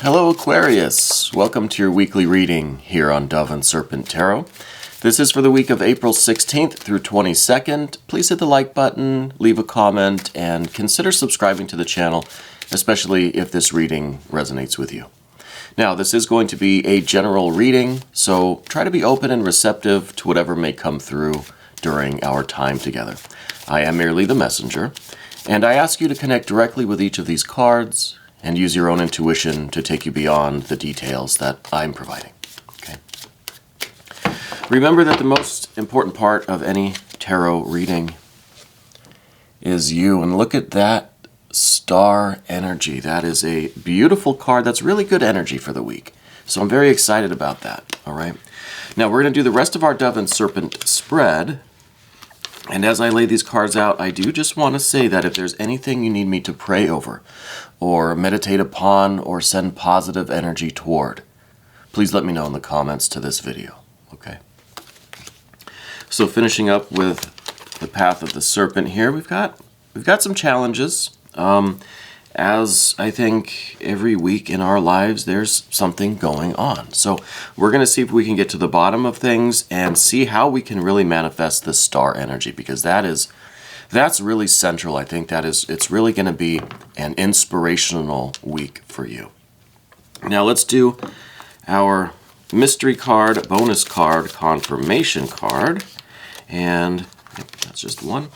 Hello Aquarius, welcome to your weekly reading here on Dove and Serpent Tarot. This is for the week of April 16th through 22nd. Please hit the like button, leave a comment, and consider subscribing to the channel, especially if this reading resonates with you. Now, this is going to be a general reading, so try to be open and receptive to whatever may come through during our time together. I am merely the messenger, and I ask you to connect directly with each of these cards and use your own intuition to take you beyond the details that I'm providing. Okay. Remember that the most important part of any tarot reading is you. And look at that star energy. That is a beautiful card. That's really good energy for the week. So I'm very excited about that. All right. Now we're going to do the rest of our Dove and Serpent spread. And as I lay these cards out, I do just want to say that if there's anything you need me to pray over or meditate upon or send positive energy toward, please let me know in the comments to this video, okay? So finishing up with the path of the serpent here, we've got some challenges. As I think every week in our lives, there's something going on. So we're going to see if we can get to the bottom of things and see how we can really manifest this star energy, because that's really central. I think it's really going to be an inspirational week for you. Now let's do our mystery card, bonus card, confirmation card, and that's just one.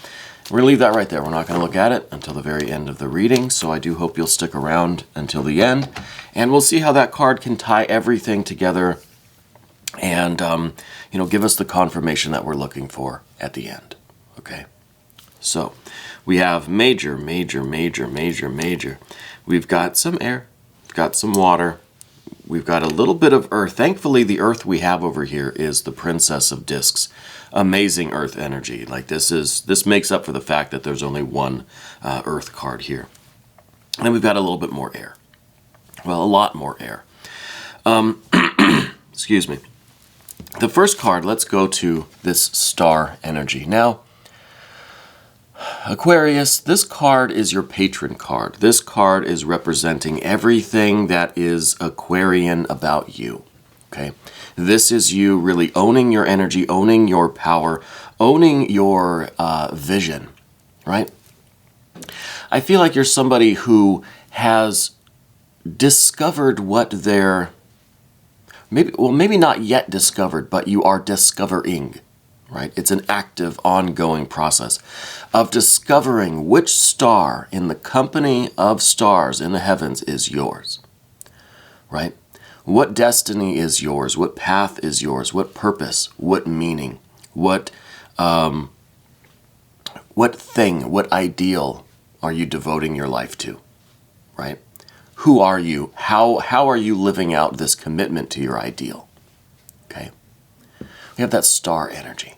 We're going to leave that right there. We're not going to look at it until the very end of the reading, so I do hope you'll stick around until the end, and we'll see how that card can tie everything together and, give us the confirmation that we're looking for at the end, okay? So we have major, major, major, major, major. We've got some air, got some water, we've got a little bit of earth. Thankfully, the earth we have over here is the Princess of Discs. Amazing earth energy. Like this makes up for the fact that there's only one earth card here. And we've got a little bit more air. Well, a lot more air. Excuse me. The first card, let's go to this star energy. Now, Aquarius, this card is your patron card. This card is representing everything that is Aquarian about you. Okay? This is you really owning your energy, owning your power, owning your vision, right? I feel like you're somebody who has discovered what they're, maybe not yet discovered, but you are discovering, right? It's an active, ongoing process of discovering which star in the company of stars in the heavens is yours, right? What destiny is yours? What path is yours? What purpose? What meaning? What thing? What ideal are you devoting your life to? Right? Who are you? How are you living out this commitment to your ideal? Okay. We have that star energy.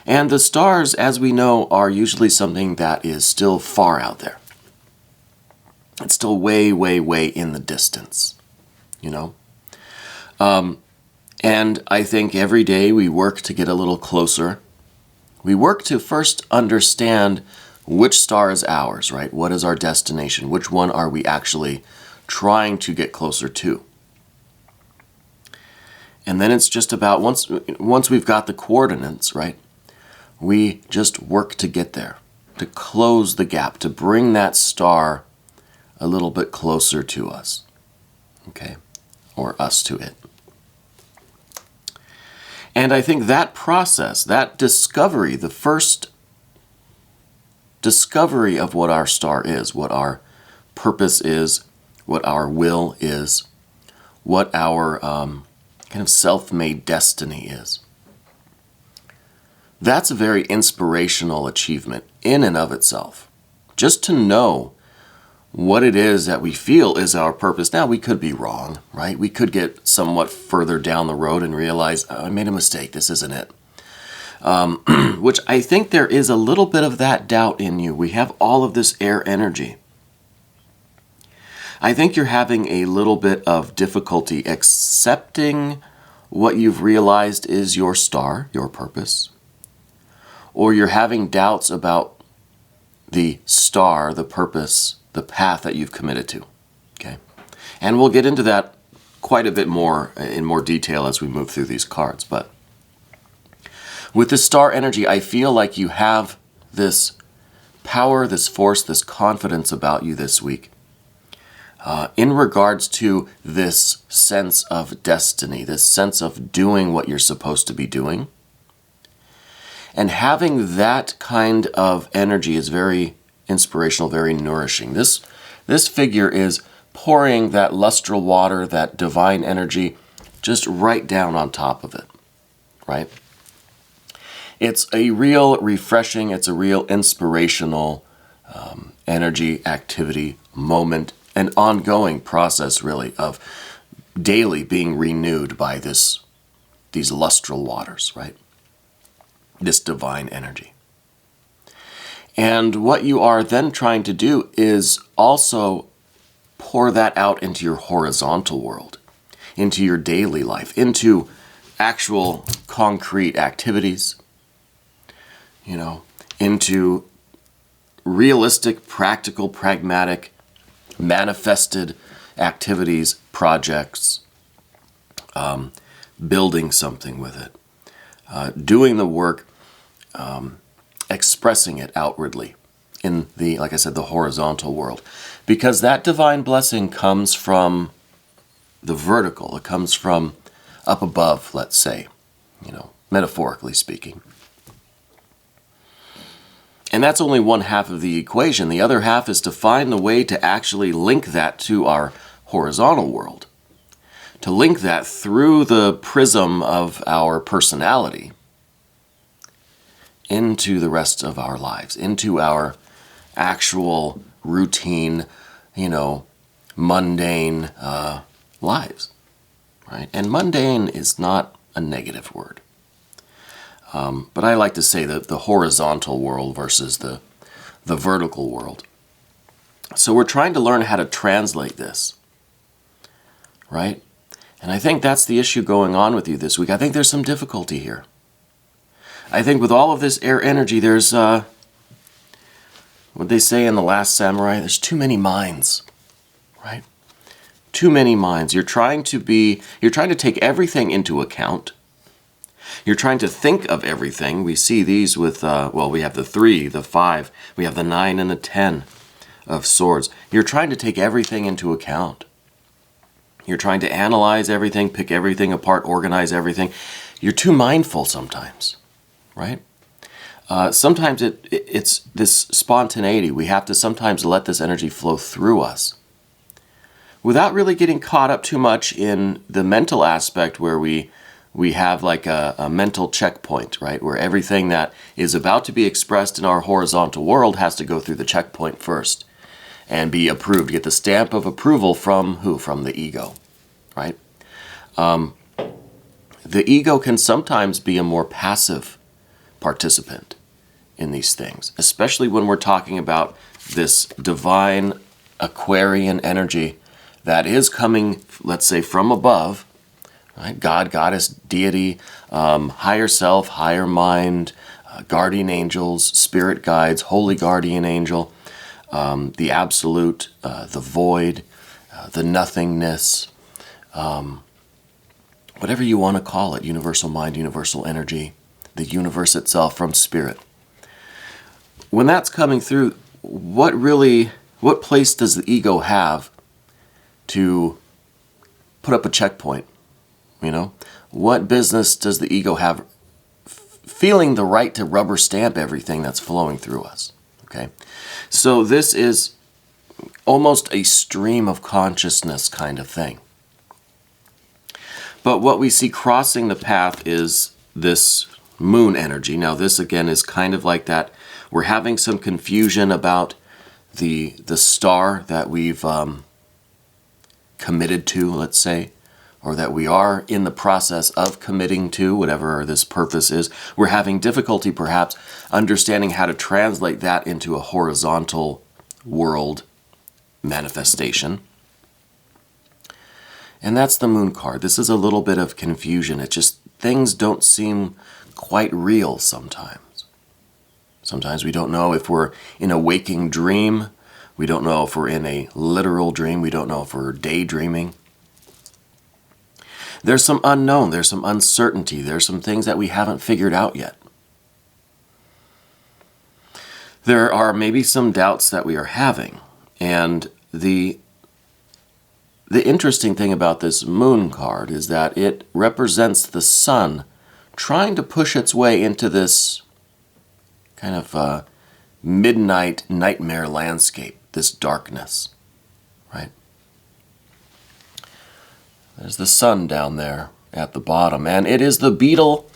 And the stars, as we know, are usually something that is still far out there. It's still way, way, way in the distance. You know? And I think every day we work to get a little closer. We work to first understand which star is ours, right? What is our destination? Which one are we actually trying to get closer to? And then it's just about, once we've got the coordinates, right? We just work to get there, to close the gap, to bring that star a little bit closer to us. Okay? Or us to it. And I think that process, that discovery, the first discovery of what our star is, what our purpose is, what our will is, what our kind of self-made destiny is. That's a very inspirational achievement in and of itself. Just to know what it is that we feel is our purpose. Now, we could be wrong, right? We could get somewhat further down the road and realize, oh, I made a mistake, this isn't it. Which I think there is a little bit of that doubt in you. We have all of this air energy. I think you're having a little bit of difficulty accepting what you've realized is your star, your purpose. Or you're having doubts about the star, the purpose, the path that you've committed to. Okay? And we'll get into that quite a bit more in more detail as we move through these cards. But with the star energy, I feel like you have this power, this force, this confidence about you this week in regards to this sense of destiny, this sense of doing what you're supposed to be doing. And having that kind of energy is very inspirational, very nourishing. This figure is pouring that lustral water, that divine energy, just right down on top of it, right? It's a real refreshing, it's a real inspirational energy, activity, moment, an ongoing process, really, of daily being renewed by these lustral waters, right? This divine energy. And what you are then trying to do is also pour that out into your horizontal world, into your daily life, into actual concrete activities, into realistic, practical, pragmatic, manifested activities, projects, building something with it, doing the work, expressing it outwardly in the, like I said, the horizontal world. Because that divine blessing comes from the vertical. It comes from up above, let's say, metaphorically speaking. And that's only one half of the equation. The other half is to find the way to actually link that to our horizontal world. To link that through the prism of our personality into the rest of our lives, into our actual routine, mundane lives, right? And mundane is not a negative word. But I like to say that the horizontal world versus the vertical world. So we're trying to learn how to translate this, right? And I think that's the issue going on with you this week. I think there's some difficulty here. I think with all of this air energy, there's, what they say in The Last Samurai, there's too many minds, right? Too many minds. You're trying to take everything into account. You're trying to think of everything. We see these with, we have the 3, the 5, we have the 9 and the 10 of swords. You're trying to take everything into account. You're trying to analyze everything, pick everything apart, organize everything. You're too mindful sometimes, right? Sometimes it's this spontaneity. We have to sometimes let this energy flow through us without really getting caught up too much in the mental aspect where we have like a mental checkpoint, right? Where everything that is about to be expressed in our horizontal world has to go through the checkpoint first and be approved, get the stamp of approval from who? From the ego, right? The ego can sometimes be a more passive participant in these things, especially when we're talking about this divine Aquarian energy that is coming, let's say, from above, right? God, goddess, deity, higher self, higher mind, guardian angels, spirit guides, holy guardian angel, the absolute, the void, the nothingness, whatever you want to call it, universal mind, universal energy, the universe itself from spirit. When that's coming through, what place does the ego have to put up a checkpoint? What business does the ego have feeling the right to rubber stamp everything that's flowing through us? Okay, so this is almost a stream of consciousness kind of thing. But what we see crossing the path is this moon energy. Now this again is kind of like that. We're having some confusion about the star that we've committed to, let's say, or that we are in the process of committing to, whatever this purpose is. We're having difficulty perhaps understanding how to translate that into a horizontal world manifestation. And that's the moon card. This is a little bit of confusion. It just, things don't seem quite real sometimes. Sometimes we don't know if we're in a waking dream We don't know if we're in a literal dream. We don't know if we're daydreaming. There's some unknown. There's some uncertainty. There's some things that we haven't figured out yet. There are maybe some doubts that we are having. And the interesting thing about this moon card is that it represents the sun trying to push its way into this kind of midnight nightmare landscape, this darkness, right? There's the sun down there at the bottom, and it is the beetle,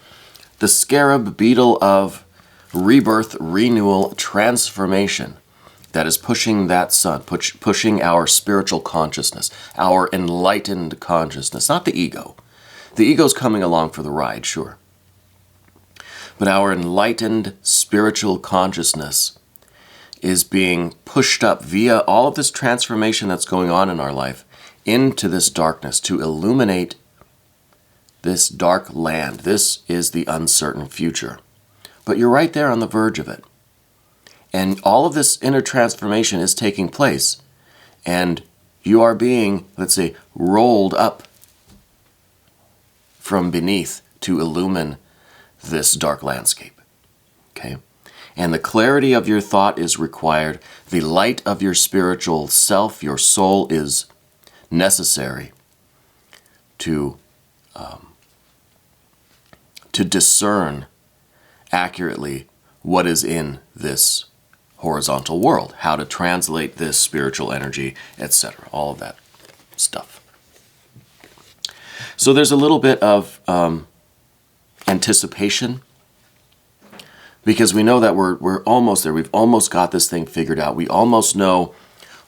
the scarab beetle of rebirth, renewal, transformation that is pushing that sun, pushing our spiritual consciousness, our enlightened consciousness, not the ego. The ego's coming along for the ride, sure. But our enlightened spiritual consciousness is being pushed up via all of this transformation that's going on in our life into this darkness to illuminate this dark land. This is the uncertain future. But you're right there on the verge of it. And all of this inner transformation is taking place. And you are being, let's say, rolled up from beneath to illumine this dark landscape. Okay? And the clarity of your thought is required. The light of your spiritual self, your soul, is necessary to discern accurately what is in this horizontal world, how to translate this spiritual energy, etc. All of that stuff. So there's a little bit of anticipation, because we know that we're almost there. We've almost got this thing figured out. We almost know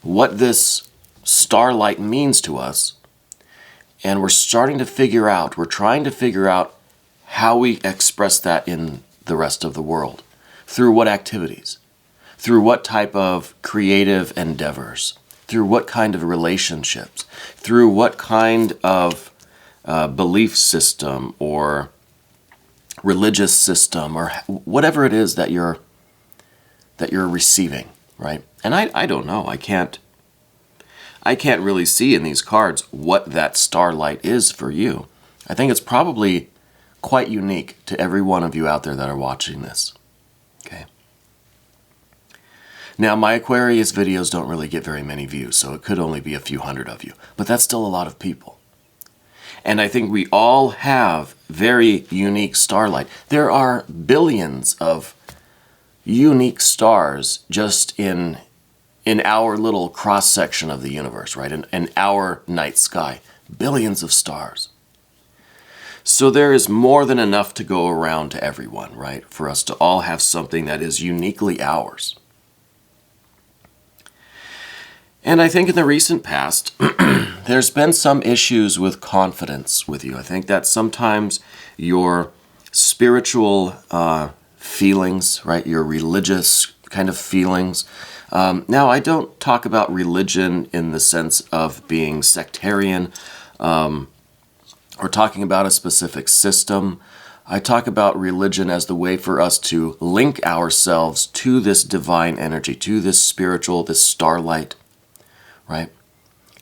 what this starlight means to us, and we're starting to figure out, we're trying to figure out how we express that in the rest of the world. Through what activities? Through what type of creative endeavors? Through what kind of relationships? Through what kind of belief system or religious system, or whatever it is that you're receiving, right? And I don't know. I can't really see in these cards what that starlight is for you. I think it's probably quite unique to every one of you out there that are watching this. Okay. Now, my Aquarius videos don't really get very many views, so it could only be a few hundred of you, but that's still a lot of people. And I think we all have very unique starlight. There are billions of unique stars just in our little cross-section of the universe, right? In our night sky. Billions of stars. So there is more than enough to go around to everyone, right? For us to all have something that is uniquely ours. And I think in the recent past, there's been some issues with confidence with you. I think that sometimes your spiritual feelings, right, your religious kind of feelings. Now, I don't talk about religion in the sense of being sectarian or talking about a specific system. I talk about religion as the way for us to link ourselves to this divine energy, to this spiritual, this starlight, right?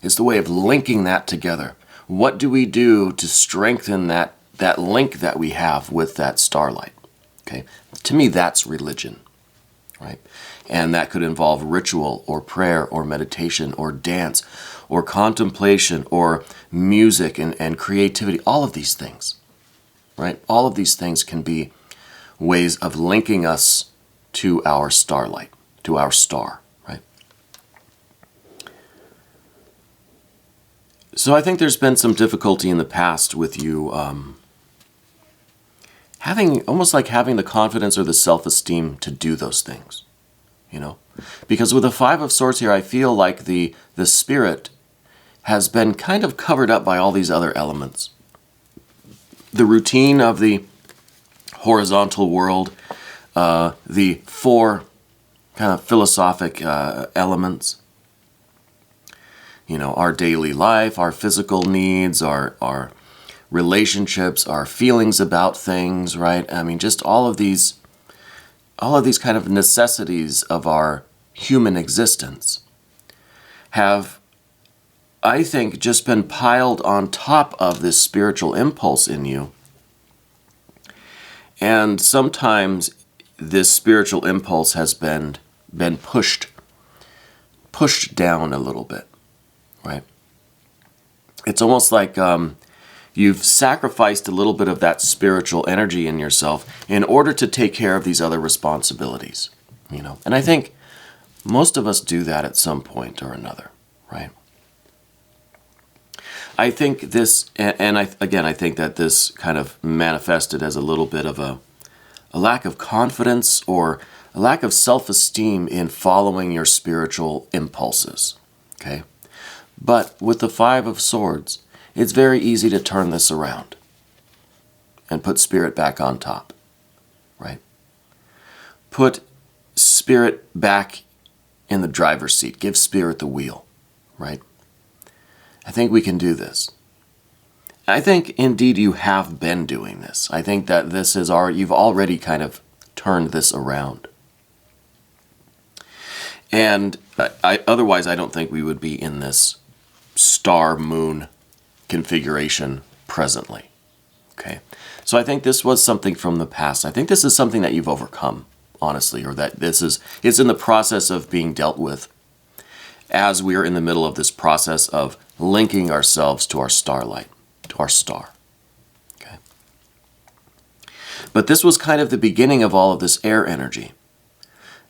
It's the way of linking that together. What do we do to strengthen that link that we have with that starlight? Okay, to me, that's religion, right? And that could involve ritual or prayer or meditation or dance or contemplation or music and creativity, all of these things, right? All of these things can be ways of linking us to our starlight, to our star, right? So I think there's been some difficulty in the past with you having the confidence or the self-esteem to do those things, you know? Because with the Five of Swords here, I feel like the spirit has been kind of covered up by all these other elements. The routine of the horizontal world, the four kind of philosophic elements, you know, our daily life, our physical needs, our relationships, our feelings about things, right? I mean, just all of these kind of necessities of our human existence have, I think, just been piled on top of this spiritual impulse in you. And sometimes this spiritual impulse has been pushed down a little bit, right? It's almost like you've sacrificed a little bit of that spiritual energy in yourself in order to take care of these other responsibilities, you know. And I think most of us do that at some point or another, right? I think this, and I think that this kind of manifested as a little bit of a lack of confidence or a lack of self-esteem in following your spiritual impulses, okay? But with the Five of Swords, it's very easy to turn this around and put Spirit back on top, right? Put Spirit back in the driver's seat. Give Spirit the wheel, right? I think we can do this. I think, indeed, you have been doing this. I think that this is you've already kind of turned this around. And otherwise, I don't think we would be in this star-moon configuration presently. Okay? So I think this was something from the past. I think this is something that you've overcome, honestly, or that it's in the process of being dealt with as we are in the middle of this process of linking ourselves to our starlight, to our star. Okay? But this was kind of the beginning of all of this air energy.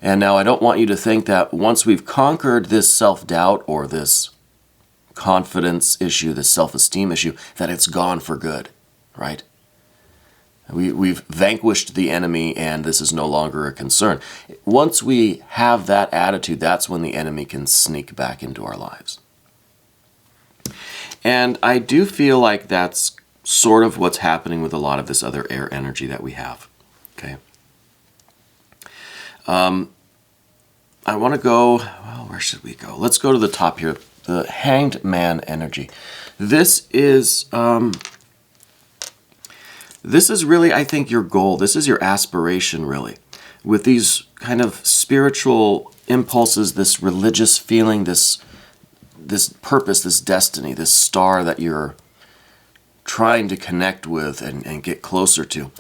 And now I don't want you to think that once we've conquered this self-doubt or this confidence issue, this self-esteem issue, that it's gone for good, right? We've vanquished the enemy and this is no longer a concern. Once we have that attitude, that's when the enemy can sneak back into our lives. And I do feel like that's sort of what's happening with a lot of this other air energy that we have, okay? I want to go, well, where should we go? Let's go to the top here, the Hanged Man energy. This is really, I think, your goal. This is your aspiration, really. With these kind of spiritual impulses, this religious feeling, this purpose, this destiny, this star that you're trying to connect with and get closer to.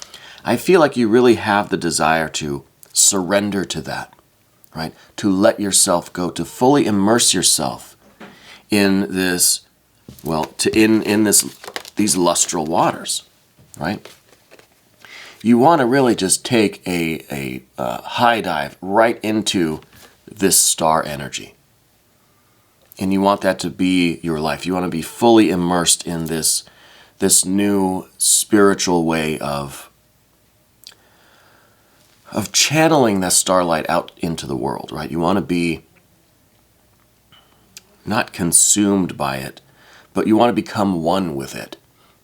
I feel like you really have the desire to surrender to that, right? To let yourself go, to fully immerse yourself in this, well, in these lustral waters, right? You want to really just take a high dive right into this star energy. And you want that to be your life. You want to be fully immersed in this new spiritual way of channeling that starlight out into the world, right? You want to be not consumed by it, but you want to become one with it.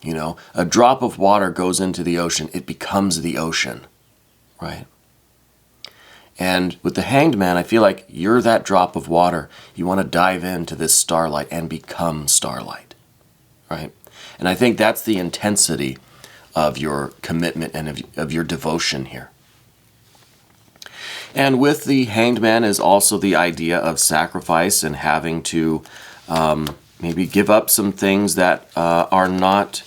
You know, a drop of water goes into the ocean, it becomes the ocean, right? And with the Hanged Man, I feel like you're that drop of water. You want to dive into this starlight and become starlight, right? And I think that's the intensity of your commitment and of your devotion here. And with the Hanged Man is also the idea of sacrifice and having to maybe give up some things that are not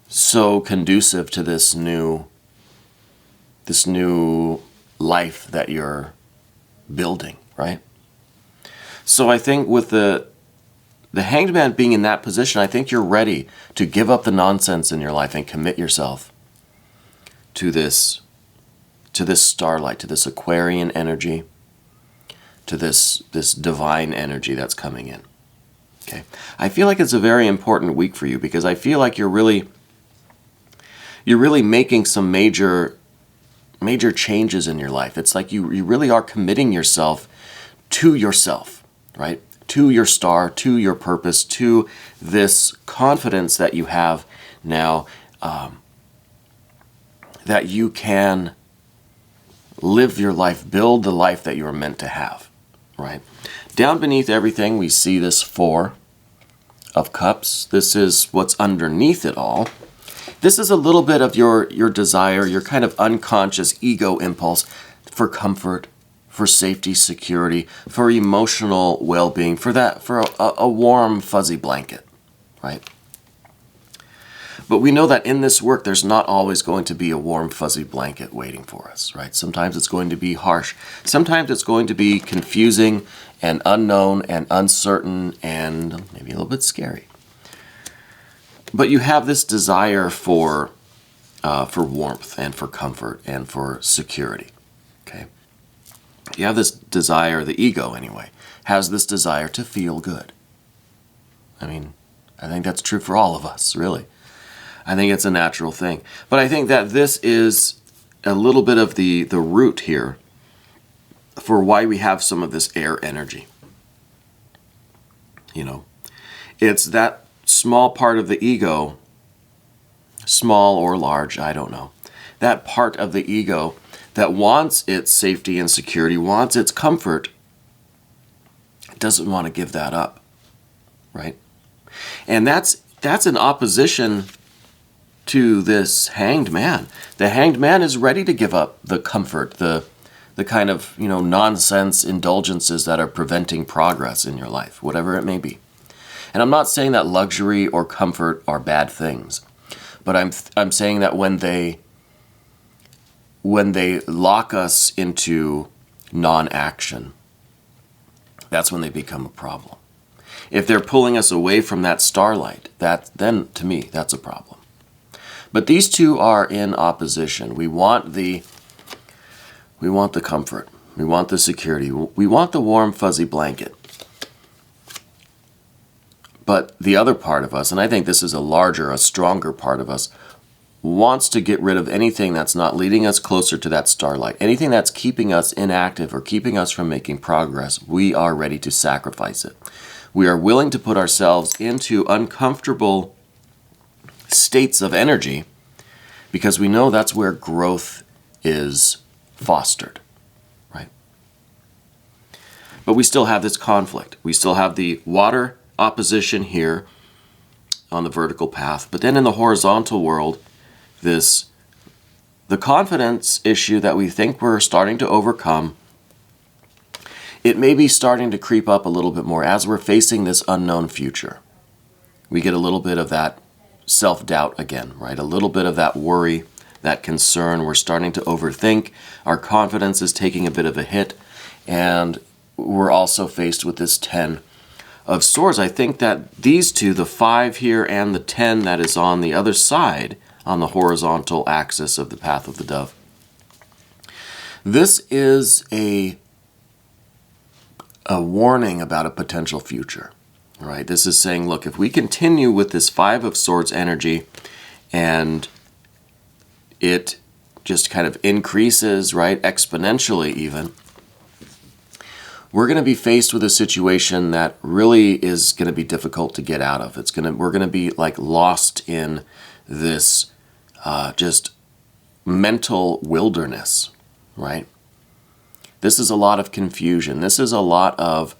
so conducive to this new life that you're building, right? So I think with the Hanged Man being in that position, I think you're ready to give up the nonsense in your life and commit yourself to this starlight, to this Aquarian energy, to this divine energy that's coming in. Okay, I feel like it's a very important week for you because I feel like you're really making some major changes in your life. It's like you really are committing yourself, right? To your star, to your purpose, to this confidence that you have now, that you can live your life, build the life that you are meant to have, right? Down beneath everything, we see this Four of Cups. This is what's underneath it all. This is a little bit of your desire, your kind of unconscious ego impulse for comfort, for safety, security, for emotional well-being, for a warm, fuzzy blanket, right? But we know that in this work, there's not always going to be a warm, fuzzy blanket waiting for us, right? Sometimes it's going to be harsh. Sometimes it's going to be confusing and unknown and uncertain and maybe a little bit scary. But you have this desire for warmth and for comfort and for security, okay? You have this desire, the ego anyway, has this desire to feel good. I mean, I think that's true for all of us, really. I think it's a natural thing. But I think that this is a little bit of the root here for why we have some of this air energy. You know, it's that small part of the ego, small or large, I don't know, that part of the ego that wants its safety and security, wants its comfort, doesn't want to give that up, right? And that's in opposition to this hanged man. The hanged man is ready to give up the comfort, the kind of, nonsense indulgences that are preventing progress in your life, whatever it may be. And I'm not saying that luxury or comfort are bad things, but I'm saying that when they lock us into non-action, that's when they become a problem. If they're pulling us away from that starlight, then to me, that's a problem. But these two are in opposition. We want the comfort. We want the security. We want the warm, fuzzy blanket. But the other part of us, and I think this is a stronger part of us, wants to get rid of anything that's not leading us closer to that starlight. Anything that's keeping us inactive or keeping us from making progress, we are ready to sacrifice it. We are willing to put ourselves into uncomfortable states of energy because we know that's where growth is fostered, right? But we still have this conflict. We still have the water opposition here on the vertical path, but then in the horizontal world, the confidence issue that we think we're starting to overcome, it may be starting to creep up a little bit more as we're facing this unknown future. We get a little bit of that self-doubt again, right? A little bit of that worry, that concern. We're starting to overthink. Our confidence is taking a bit of a hit. And we're also faced with this 10 of Swords. I think that these two, the 5 here and the 10 that is on the other side, on the horizontal axis of the path of the dove, this is a warning about a potential future. Right? This is saying, look, if we continue with this 5 of Swords energy and it just kind of increases, right, exponentially even, we're going to be faced with a situation that really is going to be difficult to get out of. We're going to be like lost in this just mental wilderness, right? This is a lot of confusion. This is a lot of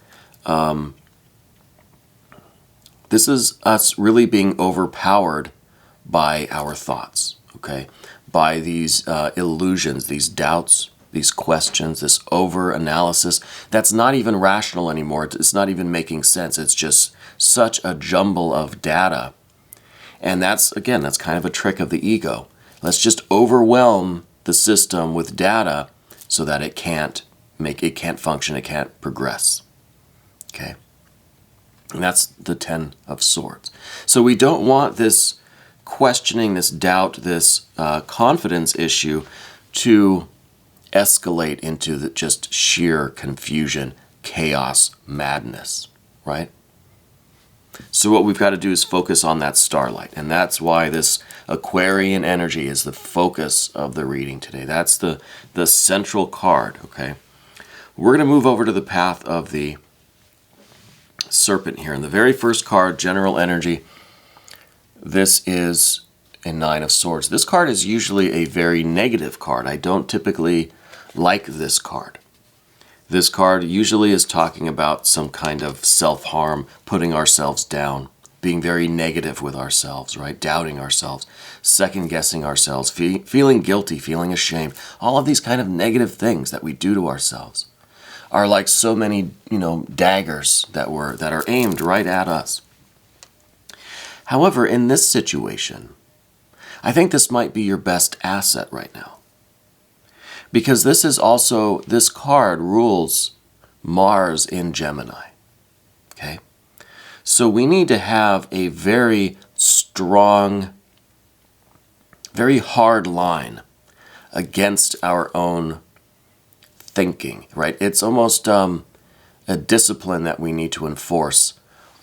this is us really being overpowered by our thoughts, okay? By these illusions, these doubts, these questions, this over-analysis that's not even rational anymore. It's not even making sense. It's just such a jumble of data. And that's kind of a trick of the ego. Let's just overwhelm the system with data so that it can't function, it can't progress, okay? And that's the 10 of Swords. So we don't want this questioning, this doubt, this confidence issue to escalate into just sheer confusion, chaos, madness, right? So what we've got to do is focus on that starlight. And that's why this Aquarian energy is the focus of the reading today. That's the central card, okay? We're going to move over to the path of the Serpent here. And the very first card, General Energy, this is a 9 of Swords. This card is usually a very negative card. I don't typically like this card. This card usually is talking about some kind of self-harm, putting ourselves down, being very negative with ourselves, right? Doubting ourselves, second-guessing ourselves, feeling guilty, feeling ashamed. All of these kind of negative things that we do to ourselves. are like so many, daggers that are aimed right at us. However, in this situation, I think this might be your best asset right now. Because this card rules Mars in Gemini. Okay? So we need to have a very strong, very hard line against our own thinking, right? It's almost a discipline that we need to enforce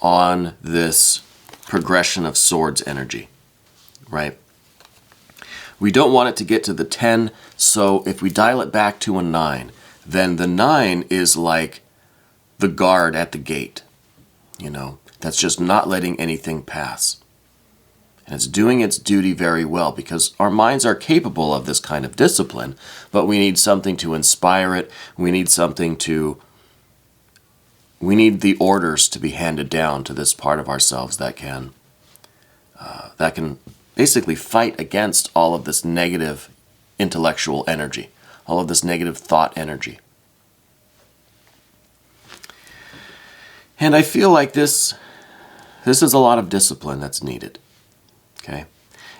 on this progression of swords energy, right? We don't want it to get to the 10, so if we dial it back to a 9, then the 9 is like the guard at the gate, that's just not letting anything pass. And it's doing its duty very well because our minds are capable of this kind of discipline, but we need something to inspire it. We need the orders to be handed down to this part of ourselves that can basically fight against all of this negative intellectual energy, all of this negative thought energy. And I feel like this is a lot of discipline that's needed. Okay?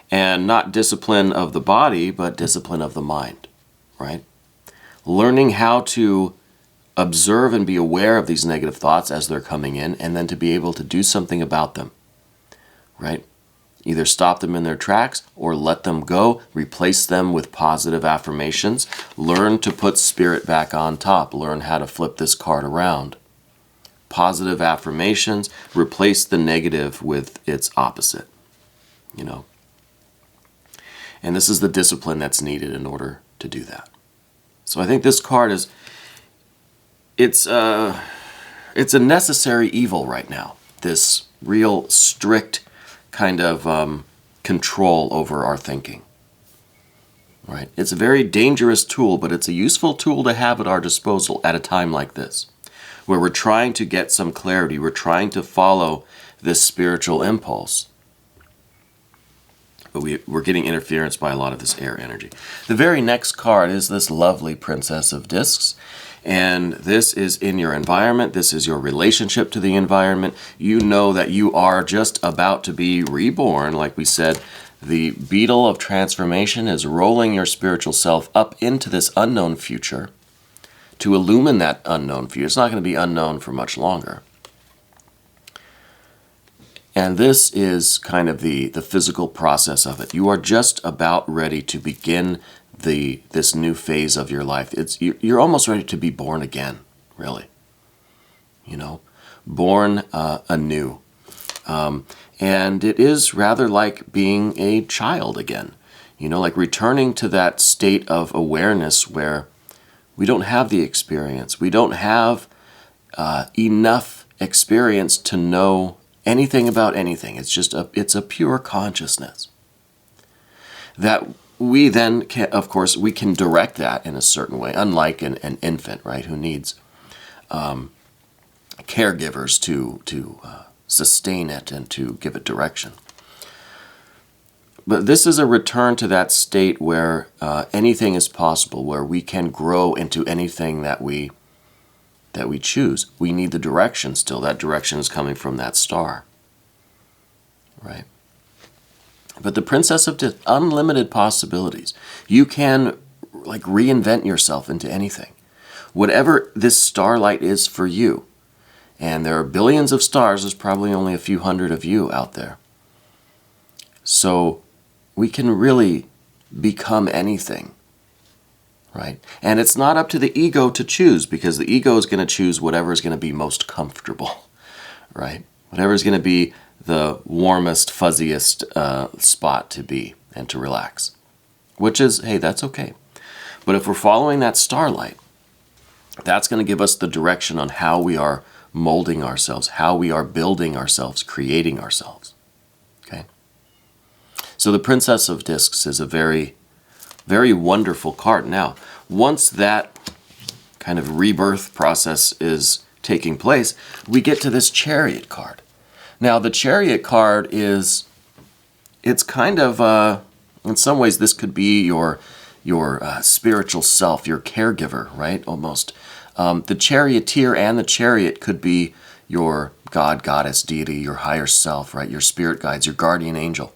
And not discipline of the body, but discipline of the mind, right? Learning how to observe and be aware of these negative thoughts as they're coming in, and then to be able to do something about them, right? Either stop them in their tracks or let them go, replace them with positive affirmations, learn to put spirit back on top, learn how to flip this card around. Positive affirmations, replace the negative with its opposite. And this is the discipline that's needed in order to do that. So I think this card it's a necessary evil right now. This real strict kind of control over our thinking. Right? It's a very dangerous tool, but it's a useful tool to have at our disposal at a time like this, where we're trying to get some clarity, we're trying to follow this spiritual impulse. But we're getting interference by a lot of this air energy. The very next card is this lovely Princess of Discs. And this is in your environment. This is your relationship to the environment. You know that you are just about to be reborn. Like we said, the beetle of transformation is rolling your spiritual self up into this unknown future to illumine that unknown future. It's not going to be unknown for much longer. And this is kind of the physical process of it. You are just about ready to begin this new phase of your life. You're almost ready to be born again, really. Born anew. And it is rather like being a child again. Like returning to that state of awareness where we don't have the experience. We don't have enough experience to know anything about anything. It's a pure consciousness that we then can, of course, we can direct that in a certain way, unlike an infant, right, who needs caregivers to sustain it and to give it direction. But this is a return to that state where anything is possible, where we can grow into anything that we choose. We need the direction still. That direction is coming from that star, right? But the Princess of unlimited possibilities. You can reinvent yourself into anything. Whatever this starlight is for you. And there are billions of stars. There's probably only a few hundred of you out there. So we can really become anything. Right? And it's not up to the ego to choose, because the ego is going to choose whatever is going to be most comfortable. Right? Whatever is going to be the warmest, fuzziest spot to be and to relax. Which is, hey, that's okay. But if we're following that starlight, that's going to give us the direction on how we are molding ourselves, how we are building ourselves, creating ourselves. Okay? So the Princess of Discs is a very, very wonderful card. Now, once that kind of rebirth process is taking place, we get to this Chariot card. Now, the Chariot card it's kind of, in some ways, this could be your spiritual self, your caregiver, right? Almost The charioteer and the chariot could be your god, goddess, deity, your higher self, right? Your spirit guides, your guardian angel.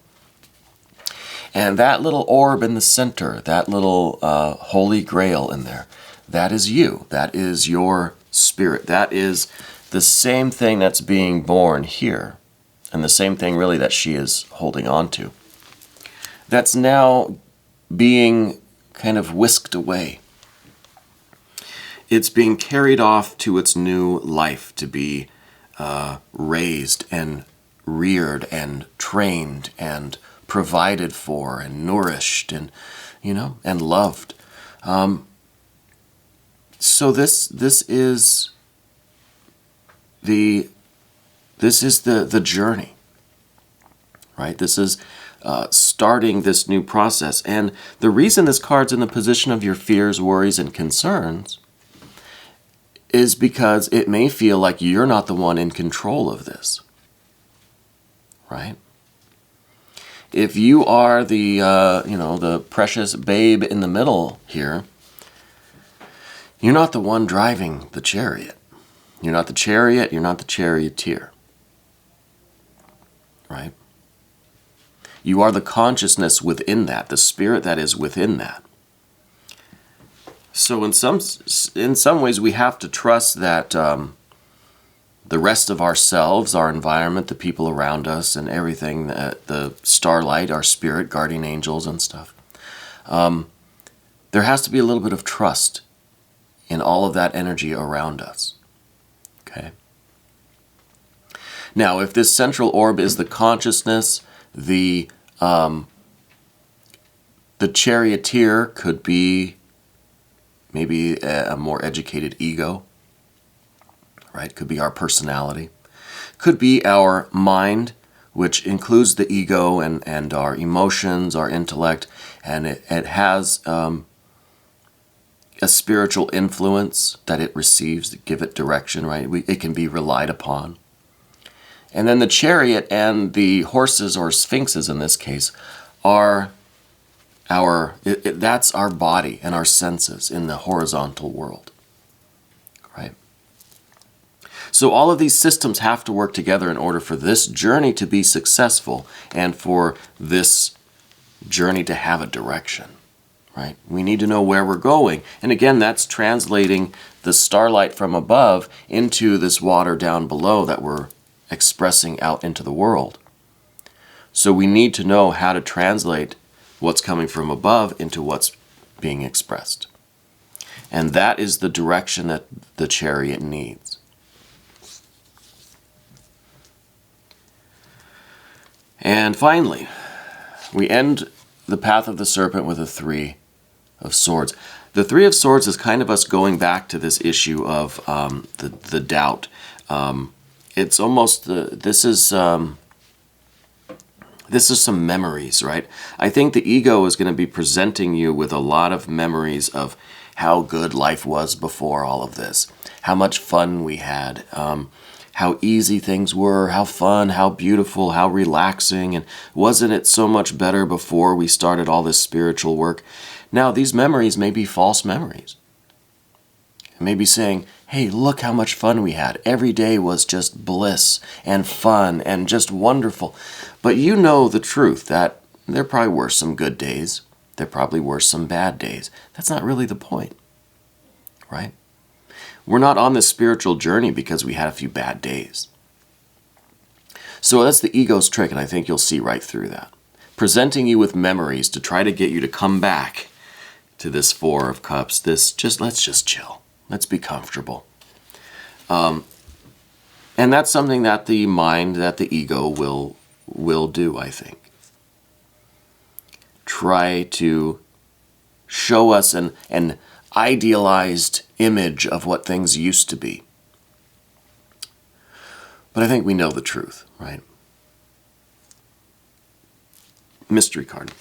And that little orb in the center, that little holy grail in there, that is you. That is your spirit. That is the same thing that's being born here, and the same thing really that she is holding on to. That's now being kind of whisked away. It's being carried off to its new life to be raised and reared and trained and provided for and nourished and, and loved. So this is the journey, right? This is starting this new process. And the reason this card's in the position of your fears, worries, and concerns is because it may feel like you're not the one in control of this, right? If you are the precious babe in the middle here, you're not the one driving the chariot. You're not the chariot, you're not the charioteer, right? You are the consciousness within that, the spirit that is within that. So in some ways we have to trust that the rest of ourselves, our environment, the people around us, and everything, the starlight, our spirit, guardian angels and stuff, there has to be a little bit of trust in all of that energy around us. Okay? Now, if this central orb is the consciousness, the charioteer could be maybe a more educated ego, right? Could be our personality. Could be our mind, which includes the ego and our emotions, our intellect, and it has a spiritual influence that it receives to give it direction, right? It can be relied upon. And then the chariot and the horses, or sphinxes in this case, are that's our body and our senses in the horizontal world, right? So all of these systems have to work together in order for this journey to be successful and for this journey to have a direction, right? We need to know where we're going. And again, that's translating the starlight from above into this water down below that we're expressing out into the world. So we need to know how to translate what's coming from above into what's being expressed. And that is the direction that the chariot needs. And finally, we end the path of the serpent with a 3 of swords. The 3 of swords is kind of us going back to this issue of the doubt. It's almost this is some memories, right? I think the ego is going to be presenting you with a lot of memories of how good life was before all of this, how much fun we had, how easy things were, how fun, how beautiful, how relaxing, and wasn't it so much better before we started all this spiritual work? Now, these memories may be false memories. It may be saying, hey, look how much fun we had. Every day was just bliss and fun and just wonderful. But you know the truth that there probably were some good days. There probably were some bad days. That's not really the point, right? We're not on this spiritual journey because we had a few bad days. So that's the ego's trick, and I think you'll see right through that. Presenting you with memories to try to get you to come back to this 4 of Cups. Let's just chill. Let's be comfortable. And that's something that the mind, that the ego will do, I think. Try to show us an idealized image of what things used to be. But I think we know the truth, right? Mystery card.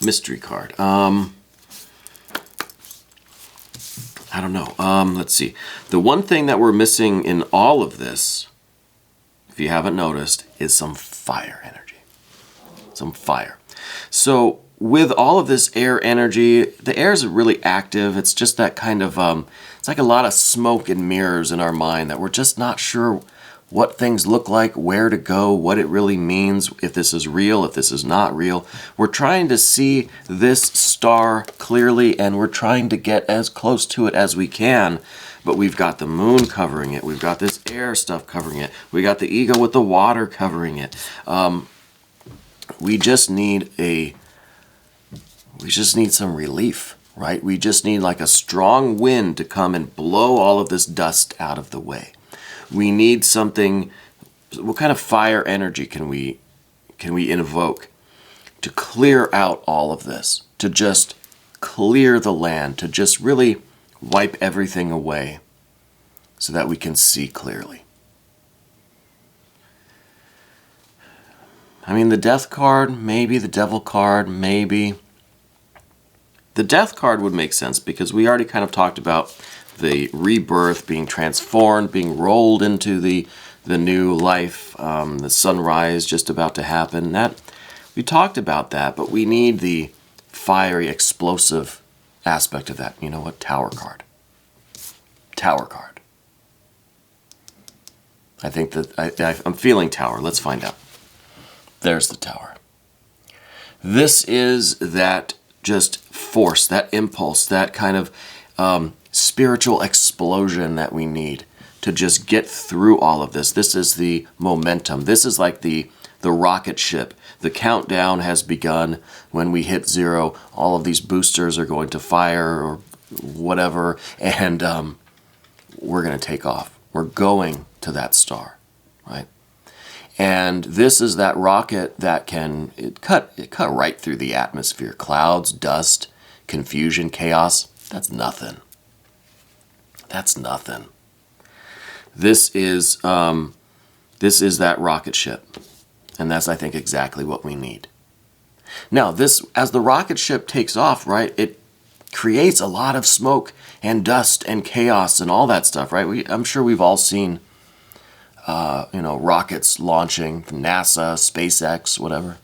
Mystery card. I don't know. Let's see. The one thing that we're missing in all of this, if you haven't noticed, is some fire energy. Some fire. So with all of this air energy, the air is really active. It's just that kind of, it's like a lot of smoke and mirrors in our mind that we're just not sure what things look like, where to go, what it really means, if this is real, if this is not real. We're trying to see this star clearly, and we're trying to get as close to it as we can. But we've got the moon covering it. We've got this air stuff covering it. We got the ego with the water covering it. We just need some relief, right? We just need like a strong wind to come and blow all of this dust out of the way. We need something. What kind of fire energy can we invoke to clear out all of this, to just clear the land, to just really wipe everything away so that we can see clearly? I mean, the death card, maybe. The devil card, maybe. The death card would make sense because we already kind of talked about the rebirth, being transformed, being rolled into the new life, the sunrise just about to happen. That we talked about that, but we need the fiery, explosive aspect of that. You know what? Tower card. Tower card. I think that I'm feeling tower. Let's find out. There's the tower. This is that just force, that impulse, that kind of spiritual explosion that we need to just get through all of this. This is the momentum. This is like the rocket ship. The countdown has begun. When we hit 0, all of these boosters are going to fire or whatever, and we're going to take off. We're going to that star, right? And this is that rocket that can cut right through the atmosphere. Clouds, dust, confusion, chaos. That's nothing. That's nothing. This is that rocket ship, and that's, I think, exactly what we need. Now, this, as the rocket ship takes off, right, it creates a lot of smoke and dust and chaos and all that stuff, right? I'm sure we've all seen, rockets launching from NASA, SpaceX, whatever.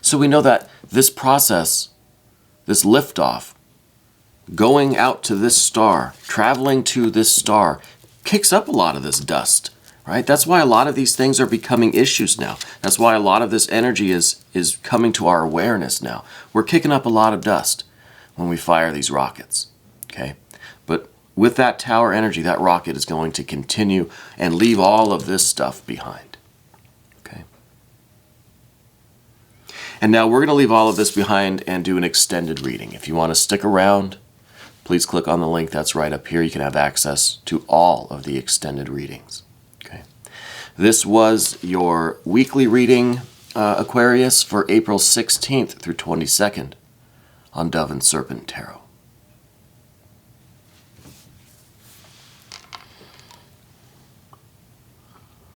So we know that this process, this liftoff, going out to this star, traveling to this star, kicks up a lot of this dust, right? That's why a lot of these things are becoming issues now. That's why a lot of this energy is coming to our awareness now. We're kicking up a lot of dust when we fire these rockets, okay? But with that tower energy, that rocket is going to continue and leave all of this stuff behind, okay? And now we're going to leave all of this behind and do an extended reading. If you want to stick around, please click on the link that's right up here. You can have access to all of the extended readings. Okay. This was your weekly reading, Aquarius, for April 16th through 22nd on Dove and Serpent Tarot.